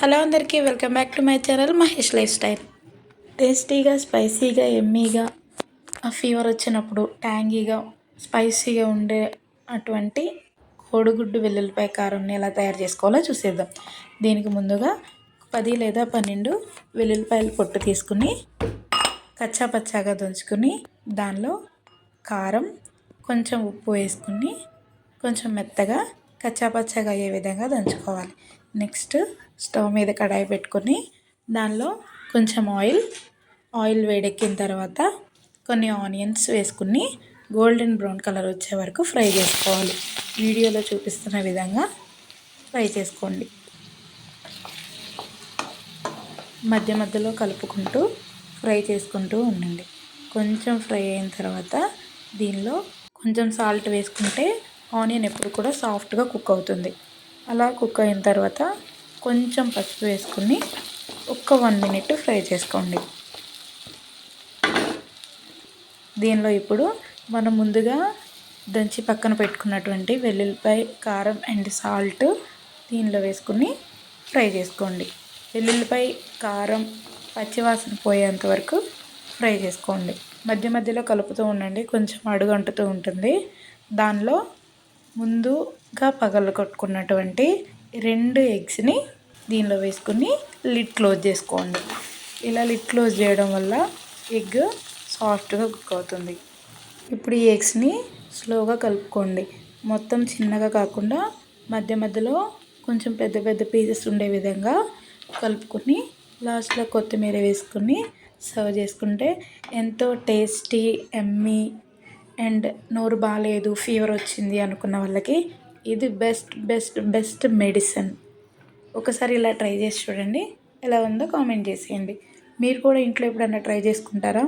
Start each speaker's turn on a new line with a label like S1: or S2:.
S1: Hello అందరికీ welcome back to my channel Mahesh life style. టేస్టీగా స్పైసీగా ఎమ్మీగా ఫీవర్ వచ్చినప్పుడు ట్యాంగీగా స్పైసీగా ఉండే అటువంటి కోడిగుడ్డు వెల్లుల్లిపాయ కారంని ఎలా తయారు చేసుకోవాలో చూసేద్దాం. దీనికి ముందుగా 10 లేదా 12 వెల్లుల్లిపాయలు పొట్టు తీసుకుని కచ్చా పచ్చాగా దంచుకుని దానిలో కారం కొంచెం ఉప్పు వేసుకుని కొంచెం మెత్తగా కచ్చా పచ్చాగా అయ్యే విధంగా దంచుకోవాలి. నెక్స్ట్ స్టవ్ మీద కడాయి పెట్టుకొని దానిలో కొంచెం ఆయిల్ వేడెక్కిన తర్వాత కొన్ని ఆనియన్స్ వేసుకుని గోల్డెన్ బ్రౌన్ కలర్ వచ్చే వరకు ఫ్రై చేసుకోవాలి. వీడియోలో చూపిస్తున్న విధంగా ఫ్రై చేసుకోండి. మధ్య మధ్యలో కలుపుకుంటూ ఫ్రై చేసుకుంటూ ఉండండి. కొంచెం ఫ్రై అయిన తర్వాత దీనిలో కొంచెం సాల్ట్ వేసుకుంటే ఆనియన్ ఎప్పుడు కూడా సాఫ్ట్గా కుక్ అవుతుంది. అలా కుక్ అయిన తర్వాత కొంచెం పసుపు వేసుకుని ఒక్క 1 మినిట్ ఫ్రై చేసుకోండి. దీనిలో ఇప్పుడు మనం ముందుగా దంచి పక్కన పెట్టుకున్నటువంటి వెల్లుల్లిపాయ కారం అండ్ సాల్ట్ దీనిలో వేసుకుని ఫ్రై చేసుకోండి. వెల్లుల్లిపాయ కారం పచ్చివాసన పోయేంత వరకు ఫ్రై చేసుకోండి. మధ్య మధ్యలో కలుపుతూ ఉండండి, కొంచెం అడుగు అంటుతూ ఉంటుంది. దానిలో ముందుగా పగలగొట్టుకున్నటువంటి 2 ఎగ్స్ని దీనిలో వేసుకుని లిడ్ క్లోజ్ చేసుకోండి. ఇలా లిడ్ క్లోజ్ చేయడం వల్ల ఎగ్ సాఫ్ట్గా కుక్ అవుతుంది. ఇప్పుడు ఈ ఎగ్స్ని స్లోగా కలుపుకోండి. మొత్తం చిన్నగా కాకుండా మధ్య మధ్యలో కొంచెం పెద్ద పెద్ద పీసెస్ ఉండే విధంగా కలుపుకొని లాస్ట్లో కొత్తిమీర వేసుకుని సర్వ్ చేసుకుంటే ఎంతో టేస్టీ ఎమ్మీ అండ్ నోరు బాగాలేదు ఫీవర్ వచ్చింది అనుకున్న వాళ్ళకి ఇది బెస్ట్ మెడిసిన్. ఒకసారి ఇలా ట్రై చేసి చూడండి, ఎలా ఉందో కామెంట్ చేసేయండి. మీరు కూడా ఇంట్లో ఎప్పుడన్నా ట్రై చేసుకుంటారా?